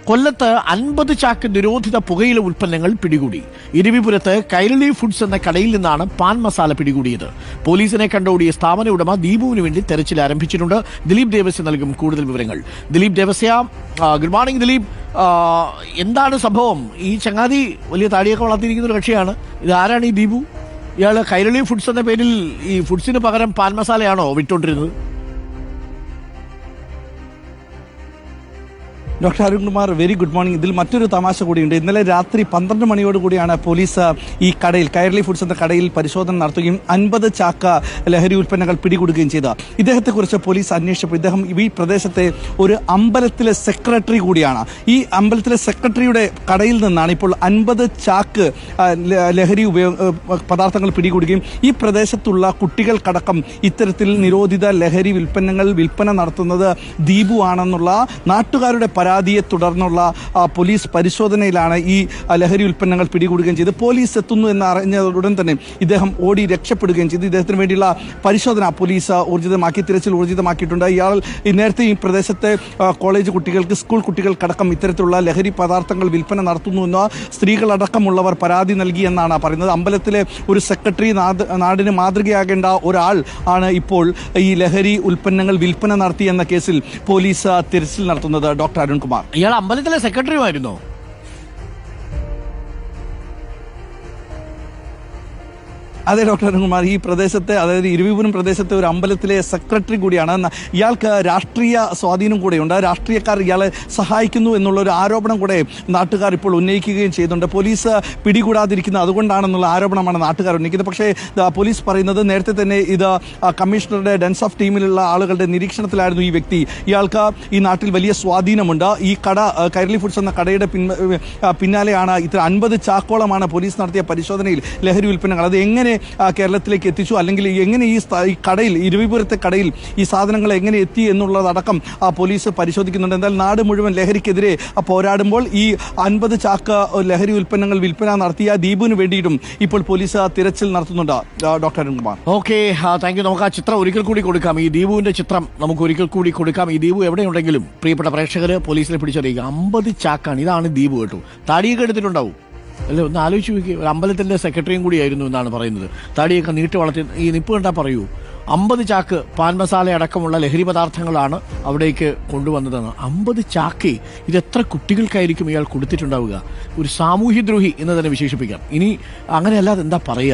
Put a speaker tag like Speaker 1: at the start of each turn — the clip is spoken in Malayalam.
Speaker 1: കൊല്ലത്ത് 50 ചാക്ക് നിരോധിത പുകയില ഉൽപ്പന്നങ്ങൾ പിടികൂടി. ഇരവിപുരത്ത് കൈരളി ഫുഡ്സ് എന്ന കടയിൽ നിന്നാണ് പാൻ മസാല പിടികൂടിയത്. പോലീസിനെ കണ്ടോടിയ സ്ഥാപന ഉടമ ദീപുവിന് വേണ്ടി തെരച്ചിൽ ആരംഭിച്ചിട്ടുണ്ട്. ദിലീപ് ദേവസ്യ നൽകും കൂടുതൽ വിവരങ്ങൾ. Dileep Devasya, good morning Dileep. എന്താണ് സംഭവം? ഈ ചങ്ങാതി വലിയ താടിയൊക്കെ വളർത്തിയിരിക്കുന്ന ഒരു കക്ഷിയാണ്. ഇത് ആരാണ് ഈ ദീപു? ഇയാൾ കൈരളി ഫുഡ്സ് എന്ന പേരിൽ ഈ ഫുഡ്സിന് പകരം പാൻ മസാലയാണോ വിട്ടുകൊണ്ടിരുന്നത്?
Speaker 2: Doctor Arunkumar, very good morning. ഇതിൽ മറ്റൊരു തമാശ കൂടിയുണ്ട്. ഇന്നലെ രാത്രി 12 മണിയോട് കൂടിയാണ് പോലീസ് ഈ കടയിൽ, കൈരളി ഫുഡ്സ് എന്ന കടയിൽ പരിശോധന നടത്തുകയും 50 ചാക്ക ലഹരി ഉൽപ്പന്നങ്ങൾ പിടികൂടുകയും ചെയ്ത ഇദ്ദേഹത്തെക്കുറിച്ച് പോലീസ് അന്വേഷിച്ചപ്പോൾ ഇദ്ദേഹം ഈ പ്രദേശത്തെ ഒരു അമ്പലത്തിലെ സെക്രട്ടറി കൂടിയാണ്. ഈ അമ്പലത്തിലെ സെക്രട്ടറിയുടെ കടയിൽ നിന്നാണ് ഇപ്പോൾ 50 ചാക്ക് ലഹരി പദാർത്ഥങ്ങൾ പിടികൂടുകയും ഈ പ്രദേശത്തുള്ള കുട്ടികൾക്കടക്കം ഇത്തരത്തിൽ നിരോധിത ലഹരി ഉൽപ്പന്നങ്ങൾ വിൽപ്പന നടത്തുന്നത് ദീപു ആണെന്നുള്ള നാട്ടുകാരുടെ പരാതിയെ തുടർന്നുള്ള പോലീസ് പരിശോധനയിലാണ് ഈ ലഹരി ഉൽപ്പന്നങ്ങൾ പിടികൂടുകയും ചെയ്ത് പോലീസ് എത്തുന്നു എന്ന് അറിഞ്ഞയുടൻ തന്നെ ഇദ്ദേഹം ഓടി രക്ഷപ്പെടുകയും ചെയ്തു. ഇദ്ദേഹത്തിന് വേണ്ടിയുള്ള പരിശോധന പോലീസ് ഊർജിതമാക്കി, തിരച്ചിൽ ഊർജിതമാക്കിയിട്ടുണ്ട്. ഇയാൾ നേരത്തെ ഈ പ്രദേശത്തെ കോളേജ് കുട്ടികൾക്ക്, സ്കൂൾ കുട്ടികൾക്കടക്കം ഇത്തരത്തിലുള്ള ലഹരി പദാർത്ഥങ്ങൾ വിൽപ്പന നടത്തുന്നുവെന്ന് സ്ത്രീകളടക്കമുള്ളവർ പരാതി നൽകി എന്നാണ് പറയുന്നത്. അമ്പലത്തിലെ ഒരു സെക്രട്ടറി, നാടിന് മാതൃകയാകേണ്ട ഒരാൾ ആണ് ഇപ്പോൾ ഈ ലഹരി ഉൽപ്പന്നങ്ങൾ വിൽപ്പന നടത്തി എന്ന കേസിൽ പോലീസ് തിരച്ചിൽ നടത്തുന്നത്. ഡോക്ടർ അരുൺകുമാർ,
Speaker 1: ഇയാൾ അമ്പലത്തിലെ സെക്രട്ടറിയുമായിരുന്നോ?
Speaker 2: അതെ ഡോക്ടർ അരുൺകുമാർ, ഈ പ്രദേശത്തെ, അതായത് ഇരവിപുരം പ്രദേശത്തെ ഒരു അമ്പലത്തിലെ സെക്രട്ടറി കൂടിയാണ്. ഇയാൾക്ക് രാഷ്ട്രീയ സ്വാധീനം കൂടെയുണ്ട്. രാഷ്ട്രീയക്കാർ ഇയാളെ സഹായിക്കുന്നു എന്നുള്ളൊരു ആരോപണം കൂടെ നാട്ടുകാർ ഇപ്പോൾ ഉന്നയിക്കുകയും ചെയ്യുന്നുണ്ട്. പോലീസ് പിടികൂടാതിരിക്കുന്നത് അതുകൊണ്ടാണെന്നുള്ള ആരോപണമാണ് നാട്ടുകാർ ഉന്നയിക്കുന്നത്. പക്ഷേ പോലീസ് പറയുന്നത് നേരത്തെ തന്നെ ഇത് കമ്മീഷണറുടെ ഡെൻസ് ഓഫ് ടീമിലുള്ള ആളുകളുടെ നിരീക്ഷണത്തിലായിരുന്നു ഈ വ്യക്തി. ഇയാൾക്ക് ഈ നാട്ടിൽ വലിയ സ്വാധീനമുണ്ട്. ഈ കട, കൈരളി ഫുഡ്സ് എന്ന കടയുടെ പിന്നാലെയാണ് ഇത്ര 50 ചാക്കോളമാണ് പോലീസ് നടത്തിയ പരിശോധനയിൽ ലഹരി ഉൽപ്പന്നങ്ങൾ. അത് എങ്ങനെ കേരളത്തിലേക്ക് എത്തിച്ചു, അല്ലെങ്കിൽ എങ്ങനെ ഈ കടയിൽ, ഇരവിപുരത്തെ കടയിൽ ഈ സാധനങ്ങൾ എങ്ങനെ എത്തി എന്നുള്ളതടക്കം പോലീസ് പരിശോധിക്കുന്നുണ്ട്. എന്നാൽ നാട് മുഴുവൻ ലഹരിക്കെതിരെ പോരാടുമ്പോൾ ഈ 50 ചാക്ക് ലഹരി ഉൽപ്പന്നങ്ങൾ വിൽപ്പന നടത്തിയ ദീപുവിന് വേണ്ടിയിട്ടും ഇപ്പോൾ പോലീസ് തിരച്ചിൽ നടത്തുന്നുണ്ട്. Doctor Arunkumar,
Speaker 1: okay, thank you. നമുക്ക് ആ ചിത്രം ഒരിക്കൽ കൂടി കൊടുക്കാം. ഈ ദീപുവിന്റെ ചിത്രം നമുക്ക് ഒരിക്കൽ കൂടി കൊടുക്കാം. ഈ ദീപു എവിടെയുണ്ടെങ്കിലും പ്രിയപ്പെട്ട പ്രേക്ഷകര് പോലീസിനെ പിടിച്ചറിയിക്കുക. 50 ചാക്കാണ്. ഇതാണ് ദീപു കേട്ടോ. താടിയൊക്കെ എടുത്തിട്ടുണ്ടാവും അല്ലേ? ഒന്ന് ആലോചിച്ച് നോക്കി. ഒരു അമ്പലത്തിന്റെ സെക്രട്ടറിയും കൂടിയായിരുന്നു എന്നാണ് പറയുന്നത്. താടിയൊക്കെ നീട്ടി വളർത്തി. ഈ നിപ്പ് കണ്ടാ പറയൂ, 50 ചാക്ക് പാൻ മസാല അടക്കമുള്ള ലഹരി പദാർത്ഥങ്ങളാണ് അവിടേക്ക് കൊണ്ടുവന്നതെന്ന്. 50 ചാക്ക്! ഇത് എത്ര കുട്ടികൾക്കായിരിക്കും ഇയാൾ കൊടുത്തിട്ടുണ്ടാവുക? ഒരു സാമൂഹ്യദ്രോഹി എന്ന് തന്നെ വിശേഷിപ്പിക്കാം. ഇനി അങ്ങനെയല്ലാതെ എന്താ പറയുക?